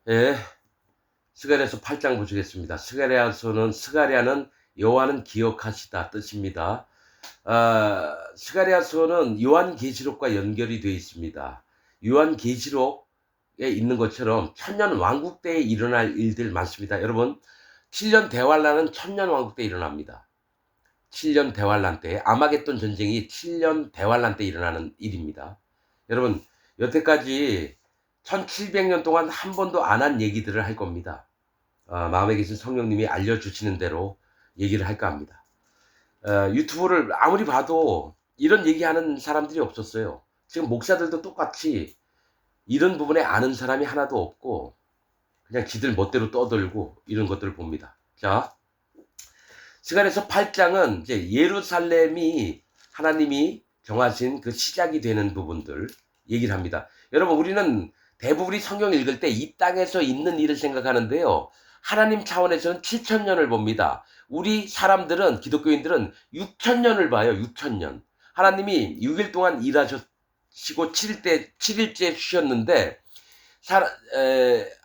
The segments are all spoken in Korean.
예, 스가랴서 8장 보시겠습니다. 스가랴는 여호와는 기억하시다 뜻입니다. 스가랴서는 요한계시록과 연결이 되어 있습니다. 요한계시록에 있는 것처럼 천년 왕국 때에 일어날 일들 많습니다. 여러분, 7년 대환란은 천년 왕국 때 일어납니다. 7년 대환란 때, 아마겟돈 전쟁이 7년 대환란 때 일어나는 일입니다. 여러분, 여태까지 1700년 동안 한 번도 안 한 얘기들을 할 겁니다. 마음에 계신 성령님이 알려주시는 대로 얘기를 할까 합니다. 유튜브를 아무리 봐도 이런 얘기하는 사람들이 없었어요. 지금 목사들도 똑같이 이런 부분에 아는 사람이 하나도 없고 그냥 지들 멋대로 떠들고 이런 것들을 봅니다. 자, 스가랴서 8장은 이제 예루살렘이 하나님이 정하신 그 시작이 되는 부분들 얘기를 합니다. 여러분, 우리는 대부분이 성경 읽을 때 이 땅에서 있는 일을 생각하는데요. 하나님 차원에서는 7천년을 봅니다. 우리 사람들은, 기독교인들은 6천년을 봐요. 6천년. 하나님이 6일 동안 일하시고 7일째 쉬셨는데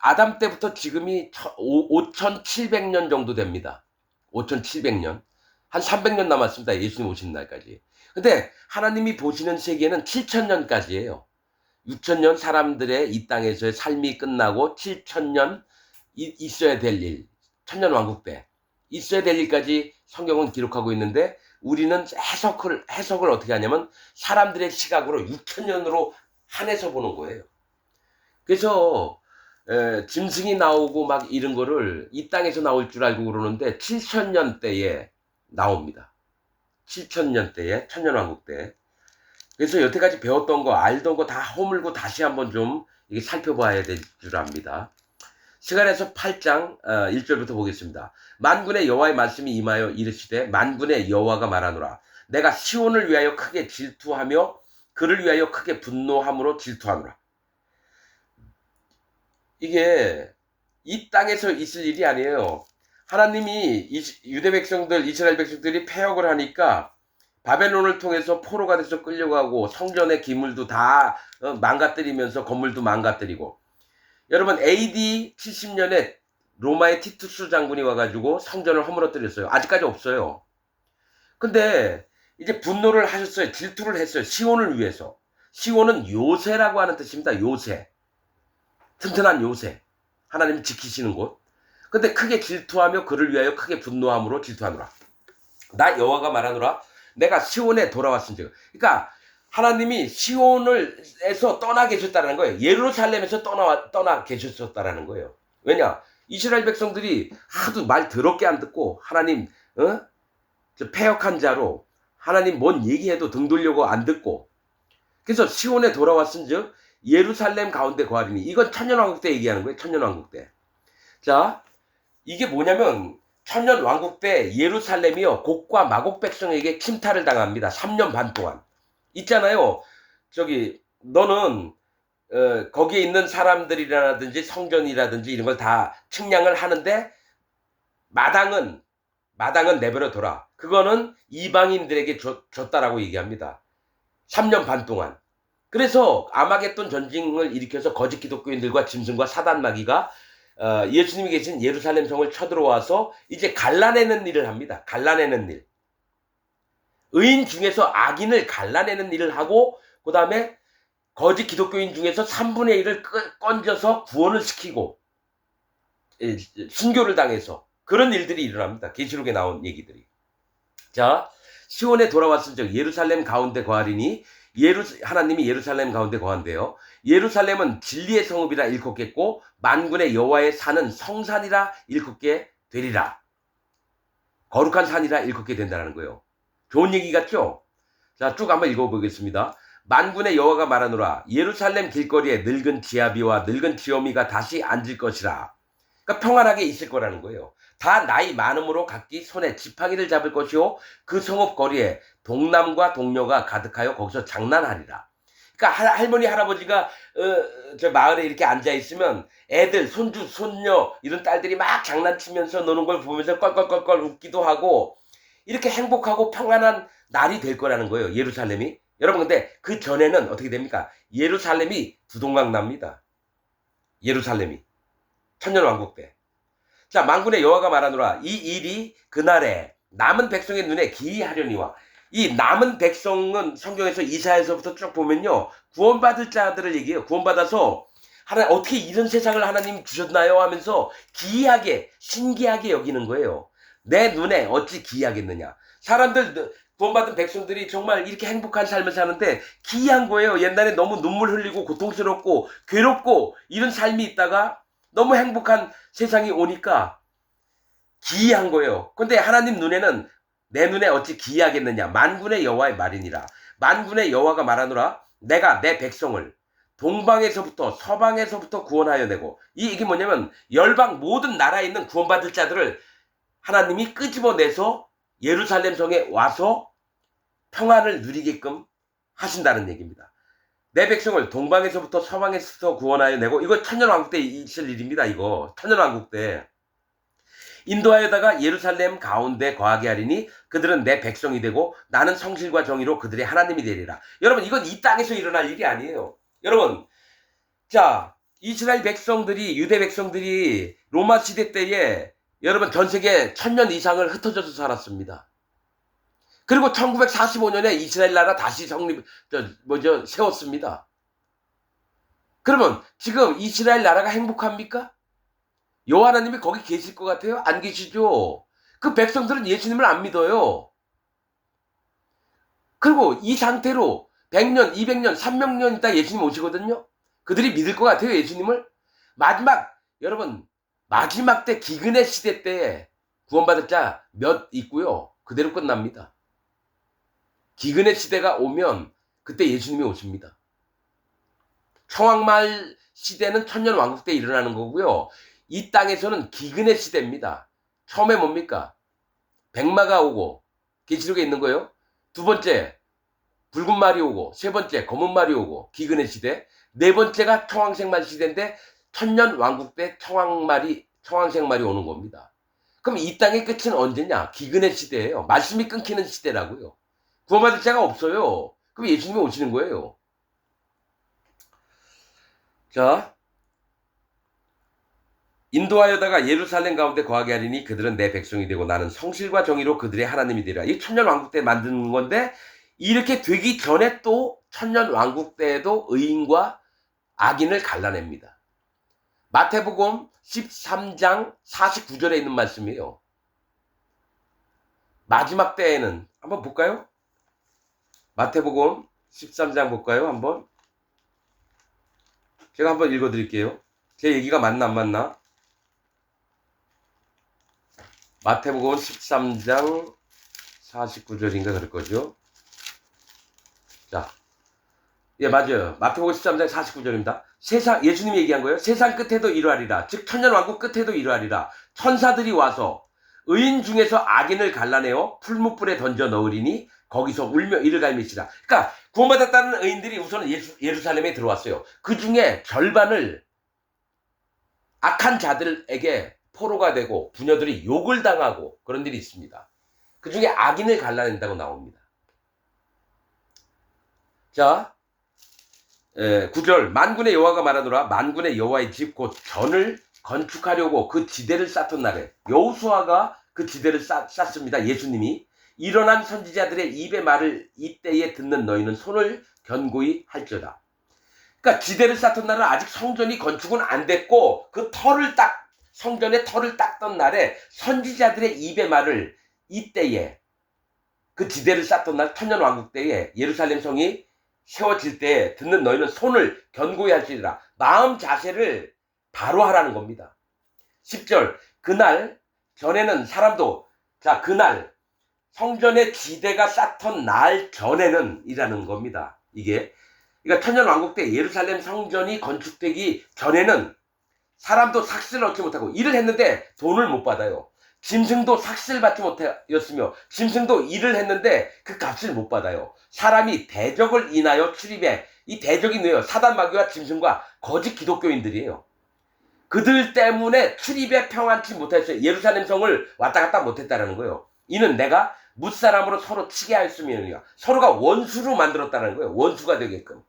아담 때부터 지금이 5,700년 정도 됩니다. 5,700년. 한 300년 남았습니다. 예수님 오신 날까지. 근데 하나님이 보시는 세계는 7천년까지예요. 6천년 사람들의 이 땅에서의 삶이 끝나고 7천년 있어야 될 일, 천년 왕국 때 있어야 될 일까지 성경은 기록하고 있는데 우리는 해석을 어떻게 하냐면 사람들의 시각으로 6천년으로 한해서 보는 거예요. 그래서 짐승이 나오고 막 이런 거를 이 땅에서 나올 줄 알고 그러는데 7천년 때에 나옵니다. 7천년 때에 천년왕국 때. 그래서 여태까지 배웠던 거 알던 거 다 허물고 다시 한번 좀 이게 살펴봐야 될 줄 압니다. 스가랴서 8장 1절부터 보겠습니다. 만군의 여호와의 말씀이 임하여 이르시되 만군의 여호와가 말하노라. 내가 시온을 위하여 크게 질투하며 그를 위하여 크게 분노함으로 질투하노라. 이게 이 땅에서 있을 일이 아니에요. 하나님이 유대 백성들, 이스라엘 백성들이 패역을 하니까 바벨론을 통해서 포로가 돼서 끌려가고 성전의 기물도 다 망가뜨리면서 건물도 망가뜨리고. 여러분, AD 70년에 로마의 티투스 장군이 와가지고 성전을 허물어뜨렸어요. 아직까지 없어요. 근데 이제 분노를 하셨어요. 질투를 했어요. 시온을 위해서. 시온은 요새라고 하는 뜻입니다. 요새. 튼튼한 요새. 하나님이 지키시는 곳. 근데 크게 질투하며 그를 위하여 크게 분노함으로 질투하노라. 나 여호와가 말하노라. 내가 시온에 돌아왔은즉. 그러니까 하나님이 시온에서 떠나 계셨다는 거예요. 예루살렘에서 떠나 계셨다는 거예요. 왜냐? 이스라엘 백성들이 하도 말 더럽게 안 듣고 하나님 패역한 자로 하나님 뭔 얘기해도 등 돌려고 안 듣고 그래서 시온에 돌아왔은즉 예루살렘 가운데 거하리니. 이건 천년왕국 때 얘기하는 거예요. 천년왕국 때. 자, 이게 뭐냐면 천년왕국 때 예루살렘이요 곡과 마곡 백성에게 침탈을 당합니다. 3년 반 동안. 있잖아요. 너는 거기에 있는 사람들이라든지 성전이라든지 이런 걸 다 측량을 하는데 마당은 내버려둬라. 그거는 이방인들에게 줬다라고 얘기합니다. 3년 반 동안. 그래서 아마겟돈 전쟁을 일으켜서 거짓 기독교인들과 짐승과 사단 마귀가 예수님이 계신 예루살렘 성을 쳐들어와서 이제 갈라내는 일을 합니다. 갈라내는 일. 의인 중에서 악인을 갈라내는 일을 하고 그 다음에 거짓 기독교인 중에서 3분의 1을 건져서 구원을 시키고 순교를 당해서 그런 일들이 일어납니다. 계시록에 나온 얘기들이. 자, 시온에 돌아왔은즉 예루살렘 가운데 거하리니. 하나님이 예루살렘 가운데 거한대요. 예루살렘은 진리의 성읍이라 일컫겠고 만군의 여호와의 산은 성산이라 일컫게 되리라. 거룩한 산이라 일컫게 된다는 거예요. 좋은 얘기 같죠? 자, 쭉 한번 읽어보겠습니다. 만군의 여호와가 말하노라. 예루살렘 길거리에 늙은 지아비와 늙은 지어미가 다시 앉을 것이라. 그러니까 평안하게 있을 거라는 거예요. 다 나이 많음으로 각기 손에 지팡이를 잡을 것이요 그 성읍 거리에 동남과 동녀가 가득하여 거기서 장난하리라. 그러니까 할머니 할아버지가 저 마을에 이렇게 앉아 있으면 애들 손주 손녀 이런 딸들이 막 장난치면서 노는 걸 보면서 껄껄껄껄 웃기도 하고 이렇게 행복하고 평안한 날이 될 거라는 거예요. 예루살렘이. 여러분, 근데 그 전에는 어떻게 됩니까? 예루살렘이 두동강 납니다. 예루살렘이. 천년왕국 때. 자, 만군의 여호와가 말하노라. 이 일이 그날에 남은 백성의 눈에 기이하려니와. 이 남은 백성은 성경에서 이사야서부터 쭉 보면요, 구원받을 자들을 얘기해요. 구원받아서 하나님 어떻게 이런 세상을 하나님 주셨나요 하면서 기이하게 신기하게 여기는 거예요. 내 눈에 어찌 기이하겠느냐. 사람들, 구원받은 백성들이 정말 이렇게 행복한 삶을 사는데 기이한 거예요. 옛날에 너무 눈물 흘리고 고통스럽고 괴롭고 이런 삶이 있다가 너무 행복한 세상이 오니까 기이한 거예요. 근데 하나님 눈에는 내 눈에 어찌 기이하겠느냐. 만군의 여호와의 말이니라. 만군의 여호와가 말하노라. 내가 내 백성을 동방에서부터 서방에서부터 구원하여 내고, 이게 뭐냐면 열방 모든 나라에 있는 구원받을 자들을 하나님이 끄집어내서 예루살렘 성에 와서 평안을 누리게끔 하신다는 얘기입니다. 내 백성을 동방에서부터 서방에서부터 구원하여 내고, 이거 천년왕국 때 있을 일입니다. 이거 천년왕국 때 인도하여다가 예루살렘 가운데 거하게 하리니 그들은 내 백성이 되고 나는 성실과 정의로 그들의 하나님이 되리라. 여러분, 이건 이 땅에서 일어날 일이 아니에요. 여러분, 자, 이스라엘 백성들이, 유대 백성들이 로마 시대 때에 여러분 전 세계 1000년 이상을 흩어져서 살았습니다. 그리고 1945년에 이스라엘 나라 다시 세웠습니다. 그러면 지금 이스라엘 나라가 행복합니까? 여호와 하나님이 거기 계실 것 같아요? 안 계시죠? 그 백성들은 예수님을 안 믿어요. 그리고 이 상태로 100년, 200년, 300년 있다 예수님 오시거든요? 그들이 믿을 것 같아요, 예수님을? 여러분, 마지막 때 기근의 시대 때 구원받을 자 몇 있고요. 그대로 끝납니다. 기근의 시대가 오면 그때 예수님이 오십니다. 청왕말 시대는 천년왕국 때 일어나는 거고요. 이 땅에서는 기근의 시대입니다. 처음에 뭡니까? 백마가 오고 계시록에 있는 거예요. 두 번째 붉은 말이 오고, 세 번째 검은 말이 오고, 기근의 시대. 네 번째가 청황색말 시대인데 천년왕국 때 청황색말이 오는 겁니다. 그럼 이 땅의 끝은 언제냐? 기근의 시대예요. 말씀이 끊기는 시대라고요. 구원받을 자가 없어요. 그럼 예수님이 오시는 거예요. 자, 인도하여다가 예루살렘 가운데 거하게 하리니 그들은 내 백성이 되고 나는 성실과 정의로 그들의 하나님이 되리라. 이 천년왕국 때 만드는 건데, 이렇게 되기 전에 또 천년왕국 때에도 의인과 악인을 갈라냅니다. 마태복음 13장 49절에 있는 말씀이에요. 마지막 때에는 한번 볼까요? 마태복음 13장 볼까요? 한번. 제가 한번 읽어드릴게요. 제 얘기가 맞나 안 맞나? 마태복음 13장 49절인가 그럴 거죠. 자, 예, 맞아요. 마태복음 13장 49절입니다. 예수님이 얘기한 거예요. 세상 끝에도 이러하리라. 즉 천년왕국 끝에도 이러하리라. 천사들이 와서 의인 중에서 악인을 갈라내어 풀무불에 던져 넣으리니 거기서 울며 이를 갈미시라. 그러니까 구원받았다는 의인들이 우선 예루살렘에 들어왔어요. 그 중에 절반을 악한 자들에게 포로가 되고 부녀들이 욕을 당하고 그런 일이 있습니다. 그 중에 악인을 갈라낸다고 나옵니다. 자, 9절 만군의 여호와가 말하노라. 만군의 여호와의 집 곧 전을 건축하려고 그 지대를 쌓던 날에, 여호수아가 그 지대를 쌓습니다. 예수님이. 일어난 선지자들의 입의 말을 이때에 듣는 너희는 손을 견고히 할지어다. 그러니까 지대를 쌓던 날은 아직 성전이 건축은 안 됐고, 성전의 털을 닦던 날에 선지자들의 입의 말을 이때에, 그 지대를 쌓던 날 천년왕국 때에 예루살렘 성이 세워질 때 듣는 너희는 손을 견고히 할지니라. 마음 자세를 바로 하라는 겁니다. 10절 그날 전에는 사람도, 그날 성전의 지대가 쌓던 날 전에는 이라는 겁니다. 그러니까 천년왕국 때 예루살렘 성전이 건축되기 전에는 사람도 삭슬을 얻지 못하고 일을 했는데 돈을 못 받아요. 짐승도 삭슬 받지 못하였으며 짐승도 일을 했는데 그 값을 못 받아요. 사람이 대적을 인하여 출입해, 이 대적이 누구예요? 사단 마귀와 짐승과 거짓 기독교인들이에요. 그들 때문에 출입에 평안치 못했어요. 예루살렘 성을 왔다 갔다 못했다는 거예요. 이는 내가 뭇사람으로 서로 치게 하였으며 서로가 원수로 만들었다는 거예요. 원수가 되게끔.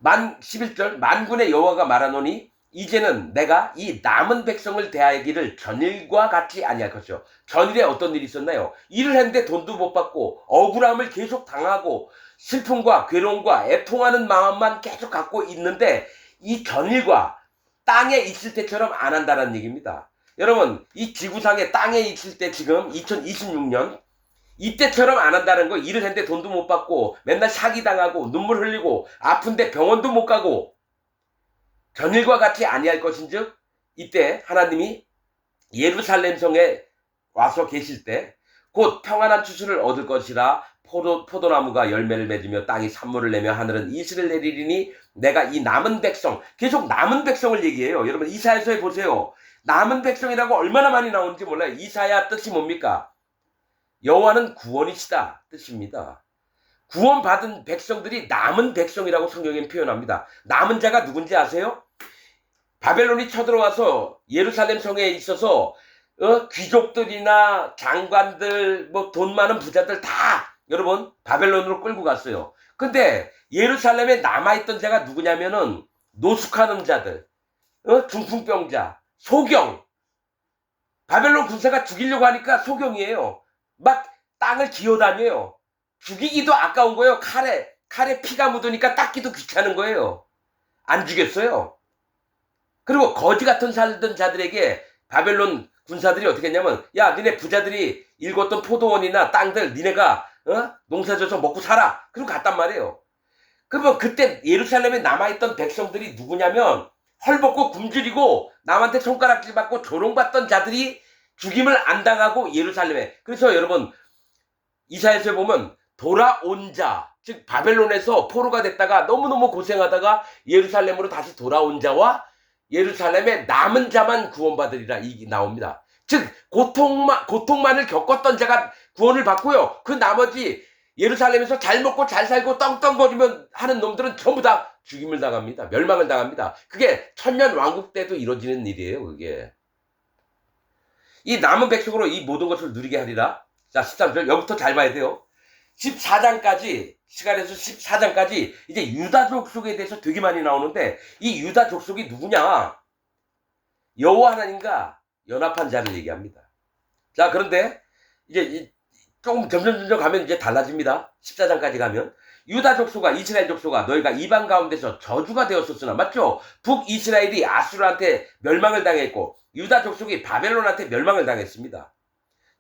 11절 만군의 여호와가 말하노니 이제는 내가 이 남은 백성을 대하기를 전일과 같이 아니할 것이요. 전일에 어떤 일이 있었나요? 일을 했는데 돈도 못 받고 억울함을 계속 당하고 슬픔과 괴로움과 애통하는 마음만 계속 갖고 있는데 이 전일과 땅에 있을 때처럼 안 한다는 얘기입니다. 여러분, 이 지구상에 땅에 있을 때 지금 2026년 이때처럼 안 한다는 거. 일을 했는데 돈도 못 받고 맨날 사기당하고 눈물 흘리고 아픈데 병원도 못 가고 전일과 같이 아니할 것인즉 이때 하나님이 예루살렘 성에 와서 계실 때 곧 평안한 추수를 얻을 것이라 포도나무가 열매를 맺으며 땅이 산물을 내며 하늘은 이슬을 내리리니 내가 이 남은 백성, 계속 남은 백성을 얘기해요. 여러분 이사야서에 보세요. 남은 백성이라고 얼마나 많이 나오는지 몰라요. 이사야 뜻이 뭡니까? 여호와는 구원이시다 뜻입니다. 구원받은 백성들이 남은 백성이라고 성경에 표현합니다. 남은 자가 누군지 아세요? 바벨론이 쳐들어와서 예루살렘 성에 있어서 귀족들이나 장관들, 뭐 돈 많은 부자들 다 여러분 바벨론으로 끌고 갔어요. 근데 예루살렘에 남아있던 자가 누구냐면은 노숙하는 자들, 중풍병자, 소경. 바벨론 군사가 죽이려고 하니까 소경이에요. 막 땅을 기어다녀요. 죽이기도 아까운 거예요. 칼에 피가 묻으니까 닦기도 귀찮은 거예요. 안 죽였어요. 그리고 거지 같은 살던 자들에게 바벨론 군사들이 어떻게 했냐면, 야, 니네 부자들이 읽었던 포도원이나 땅들 니네가 농사져서 먹고 살아. 그리고 갔단 말이에요. 그러면 그때 예루살렘에 남아있던 백성들이 누구냐면 헐벗고 굶주리고 남한테 손가락질 받고 조롱받던 자들이 죽임을 안 당하고 예루살렘에. 그래서 여러분 이사야서에 보면 돌아온 자, 즉 바벨론에서 포로가 됐다가 너무너무 고생하다가 예루살렘으로 다시 돌아온 자와 예루살렘에 남은 자만 구원받으리라 이 나옵니다. 즉 고통만을 겪었던 자가 구원을 받고요. 그 나머지 예루살렘에서 잘 먹고 잘 살고 떵떵거리면 하는 놈들은 전부 다 죽임을 당합니다. 멸망을 당합니다. 그게 천년 왕국 때도 이루어지는 일이에요. 그게. 이 남은 백성으로 이 모든 것을 누리게 하리라. 자, 13절 여기부터 잘 봐야 돼요. 14장까지 시간에서 14장까지 이제 유다 족속에 대해서 되게 많이 나오는데 이 유다 족속이 누구냐? 여호와 하나님과 연합한 자를 얘기합니다. 자, 그런데 이제 조금 점점 가면 이제 달라집니다. 14장까지 가면 유다 족속과 이스라엘 족속과 너희가 이방 가운데서 저주가 되었었으나, 맞죠? 북이스라엘이 아수르한테 멸망을 당했고 유다 족속이 바벨론한테 멸망을 당했습니다.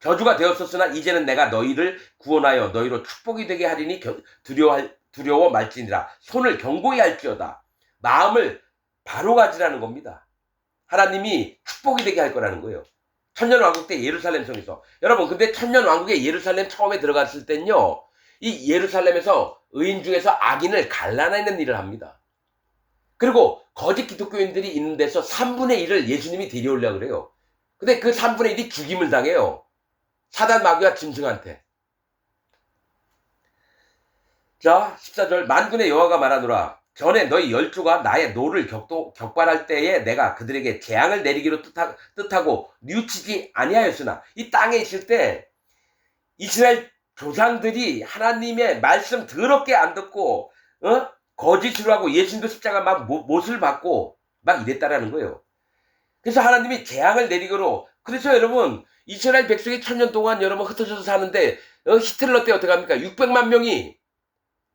저주가 되었었으나 이제는 내가 너희를 구원하여 너희로 축복이 되게 하리니 두려워 말지니라. 손을 견고히 할지어다. 마음을 바로 가지라는 겁니다. 하나님이 축복이 되게 할 거라는 거예요. 천년왕국 때 예루살렘 성에서. 여러분, 근데 천년왕국에 예루살렘 처음에 들어갔을 땐요, 이 예루살렘에서 의인 중에서 악인을 갈라내는 일을 합니다. 그리고 거짓 기독교인들이 있는 데서 3분의 1을 예수님이 데려오려고 그래요. 근데 그 3분의 1이 죽임을 당해요. 사단 마귀와 짐승한테. 자, 14절 만군의 여호와가 말하노라. 전에 너희 12가 나의 노를 격발할 때에 내가 그들에게 재앙을 내리기로 뜻하고 뉘우치지 아니하였으나, 이 땅에 있을 때 이스라엘 조상들이 하나님의 말씀 더럽게 안 듣고 거짓으로 하고 예수님도 십자가 막 못을 받고 막 이랬다라는 거예요. 그래서 하나님이 재앙을 내리기로. 그래서 여러분 이스라엘 백성이 1000년 동안 여러분 흩어져서 사는데 히틀러 때 어떻게 합니까? 600만 명이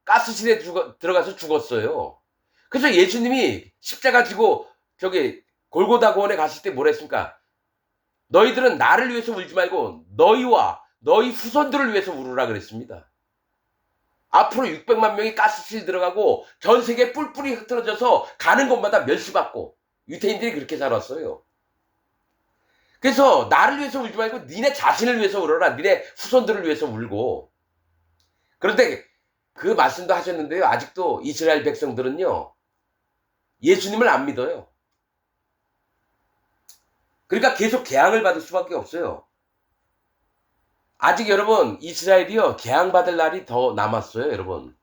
가스실에 들어가서 죽었어요. 그래서 예수님이 십자가 지고 저기 골고다 고원에 갔을 때 뭐라 했습니까? 너희들은 나를 위해서 울지 말고 너희와 너희 후손들을 위해서 울으라 그랬습니다. 앞으로 600만 명이 가스실 들어가고 전 세계 뿔뿔이 흩어져서 가는 곳마다 멸시받고 유태인들이 그렇게 살았어요. 그래서 나를 위해서 울지 말고 니네 자신을 위해서 울어라. 니네 후손들을 위해서 울고. 그런데 그 말씀도 하셨는데요, 아직도 이스라엘 백성들은요 예수님을 안 믿어요. 그러니까 계속 재앙을 받을 수밖에 없어요. 아직 여러분 이스라엘이요 재앙받을 날이 더 남았어요. 여러분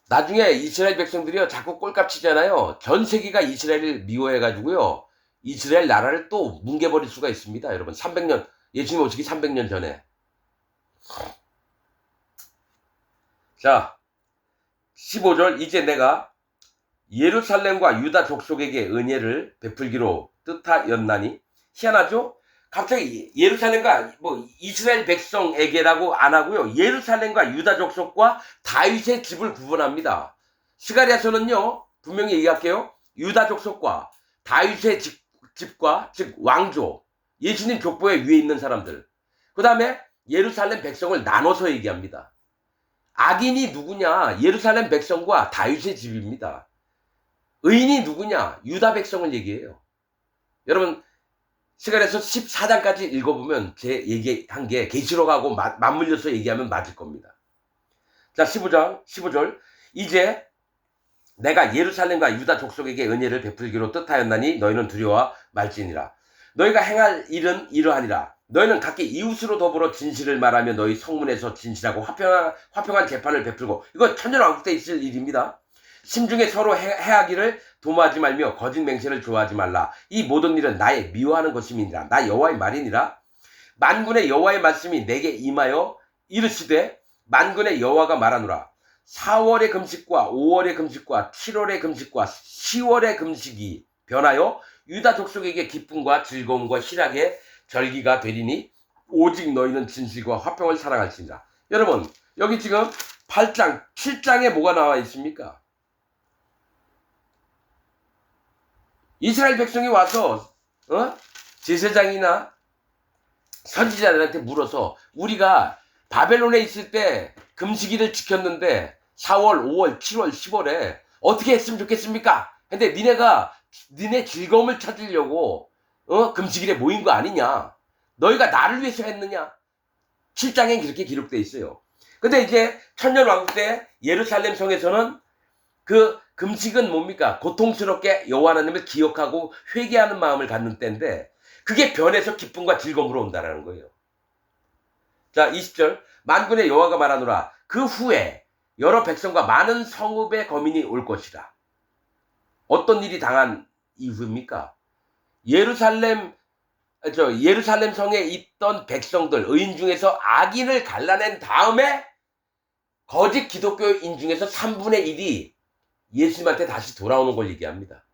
나중에 이스라엘 백성들이요 자꾸 꼴값 치잖아요. 전 세계가 이스라엘을 미워해가지고요 이스라엘 나라를 또 뭉개버릴 수가 있습니다. 여러분 300년 예수님 오시기 300년 전에. 자 15절 이제 내가 예루살렘과 유다 족속에게 은혜를 베풀기로 뜻하였나니. 희한하죠? 갑자기 예루살렘과 뭐 이스라엘 백성에게라고 안 하고요. 예루살렘과 유다 족속과 다윗의 집을 구분합니다. 스가랴서는요 분명히 얘기할게요. 유다 족속과 다윗의 집과 즉 왕조, 예수님 족보의 위에 있는 사람들, 그 다음에 예루살렘 백성을 나눠서 얘기합니다. 악인이 누구냐? 예루살렘 백성과 다윗의 집입니다. 의인이 누구냐? 유다 백성을 얘기해요. 여러분 스가랴서 14장까지 읽어보면 제 얘기한 게 계시록하고 맞물려서 얘기하면 맞을 겁니다. 자, 15절. 이제 내가 예루살렘과 유다 족속에게 은혜를 베풀기로 뜻하였나니 너희는 두려워 말지니라. 너희가 행할 일은 이러하니라. 너희는 각기 이웃으로 더불어 진실을 말하며 너희 성문에서 진실하고 화평한 재판을 베풀고. 이건 천년왕국 때 있을 일입니다. 심중에 서로 해하기를 도모하지 말며 거짓 맹세를 좋아하지 말라. 이 모든 일은 나의 미워하는 것임이니라. 나 여호와의 말이니라. 만군의 여호와의 말씀이 내게 임하여 이르시되 만군의 여호와가 말하노라. 4월의 금식과 5월의 금식과 7월의 금식과 10월의 금식이 변하여 유다 족속에게 기쁨과 즐거움과 희락의 절기가 되리니 오직 너희는 진실과 화평을 사랑할지니라. 여러분 여기 지금 8장 7장에 뭐가 나와 있습니까? 이스라엘 백성이 와서 제사장이나 선지자들한테 물어서 우리가 바벨론에 있을 때 금식일을 지켰는데 4월, 5월, 7월, 10월에 어떻게 했으면 좋겠습니까? 근데 니네 즐거움을 찾으려고 금식일에 모인 거 아니냐? 너희가 나를 위해서 했느냐? 7장엔 그렇게 기록되어 있어요. 근데 이제 천년왕국 때 예루살렘 성에서는 그 금식은 뭡니까? 고통스럽게 여호와 하나님을 기억하고 회개하는 마음을 갖는 때인데 그게 변해서 기쁨과 즐거움으로 온다라는 거예요. 자, 20절. 만군의 여호와가 말하노라. 그 후에 여러 백성과 많은 성읍의 거민이 올 것이라. 어떤 일이 당한 이후입니까? 예루살렘 성에 있던 백성들, 의인 중에서 악인을 갈라낸 다음에 거짓 기독교인 중에서 3분의 1이 예수님한테 다시 돌아오는 걸 얘기합니다.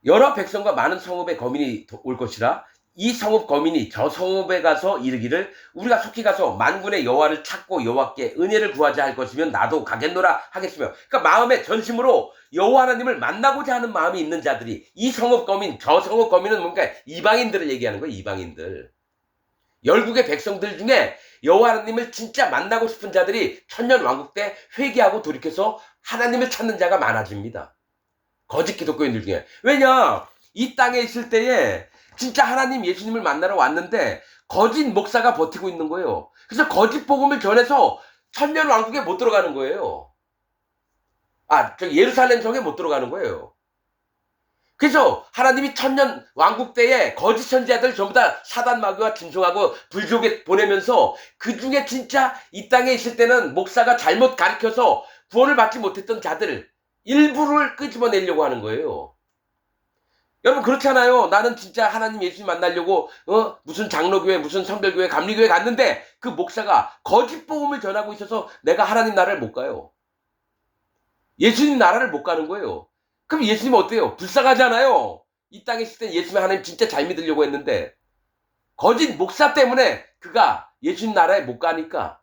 여러 백성과 많은 성읍의 거민이 올 것이라. 이 성읍 거민이 저 성읍에 가서 이르기를 우리가 속히 가서 만군의 여호와를 찾고 여호와께 은혜를 구하자 할 것이면 나도 가겠노라 하겠으며. 그러니까 마음의 전심으로 여호와 하나님을 만나고자 하는 마음이 있는 자들이 이 성읍 거민, 저 성읍 거민은 뭔가 이방인들을 얘기하는 거예요. 이방인들. 열국의 백성들 중에 여호와 하나님을 진짜 만나고 싶은 자들이 천년왕국 때 회개하고 돌이켜서 하나님을 찾는 자가 많아집니다. 거짓 기독교인들 중에. 왜냐? 이 땅에 있을 때에 진짜 하나님 예수님을 만나러 왔는데 거짓 목사가 버티고 있는 거예요. 그래서 거짓 복음을 전해서 천년왕국에 못 들어가는 거예요. 예루살렘 성에 못 들어가는 거예요. 그래서 하나님이 천년 왕국 때에 거짓 선지자들 전부 다 사단 마귀와 짐승하고 불족에 보내면서 그 중에 진짜 이 땅에 있을 때는 목사가 잘못 가르쳐서 구원을 받지 못했던 자들 일부를 끄집어내려고 하는 거예요. 여러분 그렇잖아요. 나는 진짜 하나님 예수님 만나려고 무슨 장로교회 무슨 성결교회 감리교회 갔는데 그 목사가 거짓 복음을 전하고 있어서 내가 하나님 나라를 못 가요. 예수님 나라를 못 가는 거예요. 그럼 예수님 어때요? 불쌍하잖아요. 이 땅에 있을 때 예수님 하나님 진짜 잘 믿으려고 했는데 거짓 목사 때문에 그가 예수님 나라에 못 가니까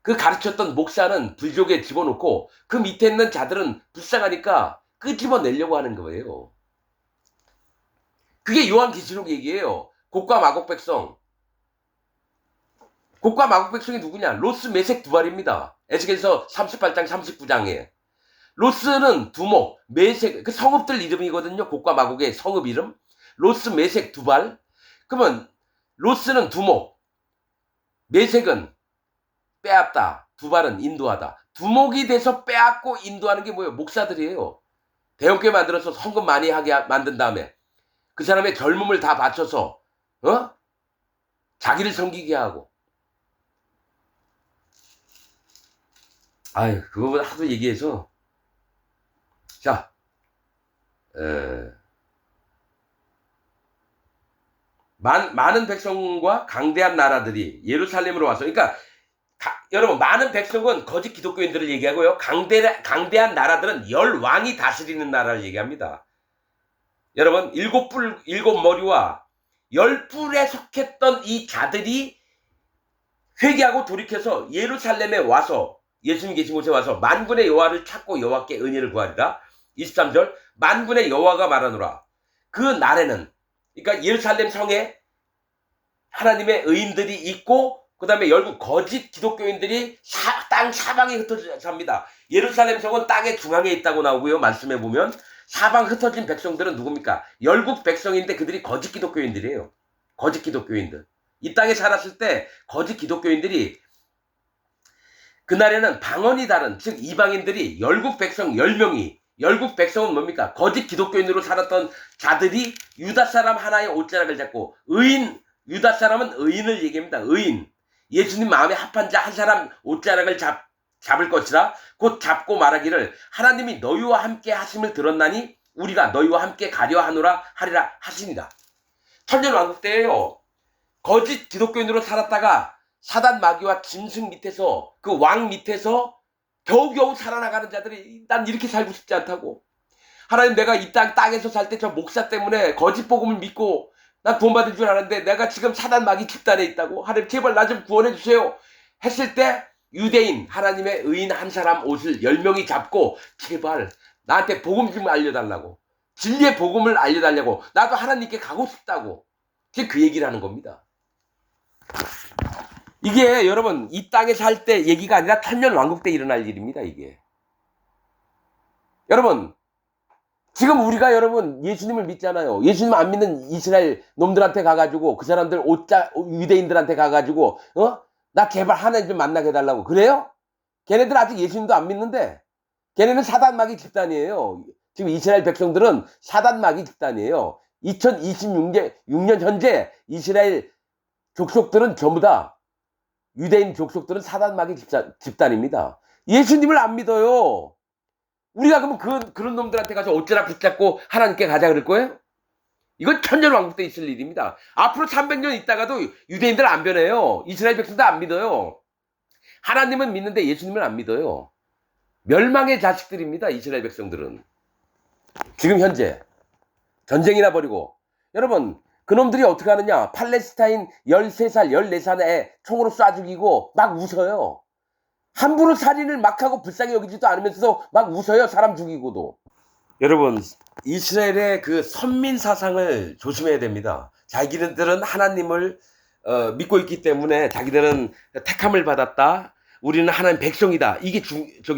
그 가르쳤던 목사는 불족에 집어넣고 그 밑에 있는 자들은 불쌍하니까 끄집어내려고 하는 거예요. 그게 요한계시록 얘기예요. 곡과 마곡 백성. 곡과 마곡 백성이 누구냐? 로스 메색 두발입니다. 에스겔서 38장 39장에. 로스는 두목, 메색, 그 성읍들 이름이거든요. 곡과 마곡의 성읍 이름. 로스, 메색, 두발. 그러면 로스는 두목, 메색은 빼앗다, 두발은 인도하다. 두목이 돼서 빼앗고 인도하는 게 뭐예요? 목사들이에요. 대형교회 만들어서 성금 많이 하게 만든 다음에 그 사람의 젊음을 다 바쳐서 자기를 섬기게 하고. 아유, 그거보다 하도 얘기해서. 자, 많은 백성과 강대한 나라들이 예루살렘으로 와서, 그러니까 여러분 많은 백성은 거짓 기독교인들을 얘기하고요. 강대한 나라들은 10왕이 다스리는 나라를 얘기합니다. 여러분 일곱 머리와 10뿔에 속했던 이 자들이 회개하고 돌이켜서 예루살렘에 와서 예수님 계신 곳에 와서 만군의 여호와를 찾고 여호와께 은혜를 구하리라. 23절 만군의 여호와가 말하노라. 그 날에는 그러니까 예루살렘 성에 하나님의 의인들이 있고 그 다음에 열국 거짓 기독교인들이 땅 사방에 흩어져 삽니다. 예루살렘 성은 땅의 중앙에 있다고 나오고요. 말씀해 보면 사방 흩어진 백성들은 누굽니까? 열국 백성인데 그들이 거짓 기독교인들이에요. 거짓 기독교인들. 이 땅에 살았을 때 거짓 기독교인들이 그날에는 방언이 다른 즉 이방인들이 열국 백성 10명이 열국 백성은 뭡니까? 거짓 기독교인으로 살았던 자들이 유다 사람 하나의 옷자락을 잡고 유다 사람은 의인을 얘기합니다. 의인. 예수님 마음에 합한 자 한 사람 옷자락을 잡을 것이라 곧 잡고 말하기를 하나님이 너희와 함께 하심을 들었나니 우리가 너희와 함께 가려 하노라 하리라 하시니라. 천년왕국 때에요. 거짓 기독교인으로 살았다가 사단 마귀와 짐승 밑에서 그 왕 밑에서 겨우겨우 살아나가는 자들이 난 이렇게 살고 싶지 않다고. 하나님 내가 이 땅에서 살 때 저 목사 때문에 거짓 복음을 믿고 난 구원받을 줄 알았는데 내가 지금 사단 마귀 집단에 있다고. 하나님 제발 나 좀 구원해 주세요. 했을 때 유대인 하나님의 의인 한 사람 옷을 10명이 잡고 제발 나한테 복음 좀 알려달라고. 진리의 복음을 알려달라고. 나도 하나님께 가고 싶다고. 지금 그 얘기를 하는 겁니다. 이게 여러분 이 땅에 살 때 얘기가 아니라 천년왕국 때 일어날 일입니다. 이게 여러분 지금 우리가 여러분 예수님을 믿잖아요. 예수님 안 믿는 이스라엘 놈들한테 가가지고 그 사람들 유대인들한테 가가지고 나 제발 하나님 좀 만나게 해달라고 그래요? 걔네들 아직 예수님도 안 믿는데 걔네는 사단마귀 집단이에요. 지금 이스라엘 백성들은 사단마귀 집단이에요. 2026년 현재 이스라엘 족속들은 전부 다 유대인 족속들은 사단마귀 집단입니다. 예수님을 안 믿어요. 우리가 그러면 그런 놈들한테 가서 어쩌라 붙잡고 하나님께 가자 그럴 거예요? 이건 천년왕국 때 있을 일입니다. 앞으로 300년 있다가도 유대인들 안 변해요. 이스라엘 백성도 안 믿어요. 하나님은 믿는데 예수님을 안 믿어요. 멸망의 자식들입니다. 이스라엘 백성들은. 지금 현재 전쟁이나 벌이고 여러분 그놈들이 어떻게 하느냐. 팔레스타인 13살 14살의 애 총으로 쏴 죽이고 막 웃어요. 함부로 살인을 막 하고 불쌍히 여기지도 않으면서도 막 웃어요. 사람 죽이고도. 여러분 이스라엘의 그 선민 사상을 조심해야 됩니다. 자기들은 하나님을 믿고 있기 때문에 자기들은 택함을 받았다. 우리는 하나님 백성이다. 이게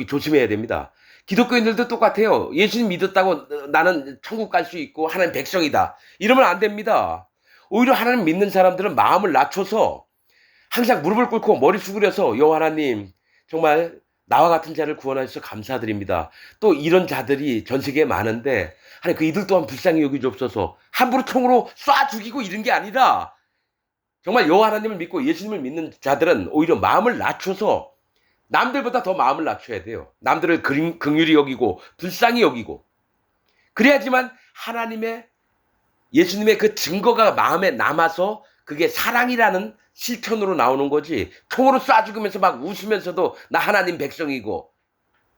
조심해야 됩니다. 기독교인들도 똑같아요. 예수님 믿었다고 나는 천국 갈 수 있고 하나님 백성이다. 이러면 안 됩니다. 오히려 하나님 믿는 사람들은 마음을 낮춰서 항상 무릎을 꿇고 머리 숙여서 여호와 하나님 정말 나와 같은 자를 구원하셔서 감사드립니다. 또 이런 자들이 전 세계에 많은데 하나님 그 이들 또한 불쌍히 여기주옵소서. 함부로 총으로 쏴 죽이고 이런 게 아니라 정말 여호와 하나님을 믿고 예수님을 믿는 자들은 오히려 마음을 낮춰서 남들보다 더 마음을 낮춰야 돼요. 남들을 긍휼히 여기고 불쌍히 여기고 그래야지만 하나님의 예수님의 그 증거가 마음에 남아서 그게 사랑이라는 실천으로 나오는 거지. 총으로 쏴 죽으면서 막 웃으면서도 나 하나님 백성이고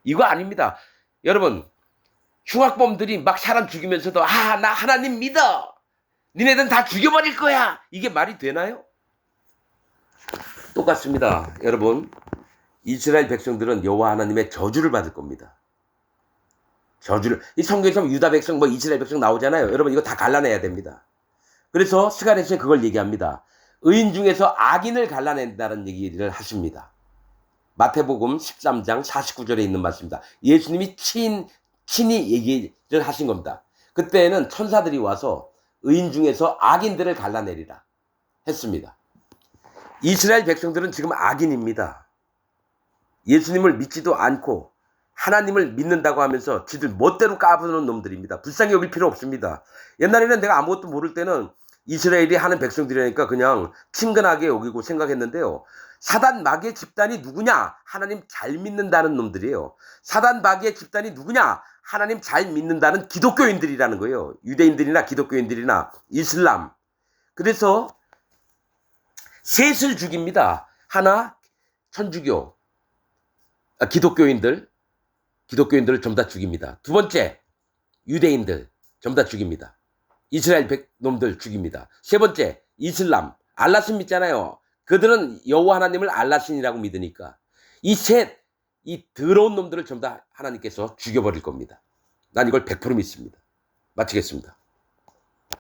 이거 아닙니다. 여러분 흉악범들이 막 사람 죽이면서도 나 하나님 믿어. 니네들은 다 죽여버릴 거야. 이게 말이 되나요? 똑같습니다. 여러분 이스라엘 백성들은 여호와 하나님의 저주를 받을 겁니다. 저주를. 이 성경에서 유다 백성 이스라엘 백성 나오잖아요. 여러분 이거 다 갈라내야 됩니다. 그래서 스가랴서는 그걸 얘기합니다. 의인 중에서 악인을 갈라낸다는 얘기를 하십니다. 마태복음 13장 49절에 있는 말씀입니다. 예수님이 친히 얘기를 하신 겁니다. 그때에는 천사들이 와서 의인 중에서 악인들을 갈라내리라 했습니다. 이스라엘 백성들은 지금 악인입니다. 예수님을 믿지도 않고 하나님을 믿는다고 하면서 지들 멋대로 까부는 놈들입니다. 불쌍히 여길 필요 없습니다. 옛날에는 내가 아무것도 모를 때는 이스라엘이 하는 백성들이니까 그냥 친근하게 여기고 생각했는데요. 사단 마귀의 집단이 누구냐? 하나님 잘 믿는다는 놈들이에요. 사단 마귀의 집단이 누구냐? 하나님 잘 믿는다는 기독교인들이라는 거예요. 유대인들이나 기독교인들이나 이슬람. 그래서 셋을 죽입니다. 하나 천주교, 기독교인들을 전부 다 죽입니다. 두 번째, 유대인들 전부 다 죽입니다. 이스라엘 놈들 죽입니다. 세 번째, 이슬람, 알라신 믿잖아요. 그들은 여호와 하나님을 알라신이라고 믿으니까 이 더러운 놈들을 전부 다 하나님께서 죽여버릴 겁니다. 난 이걸 100% 믿습니다. 마치겠습니다.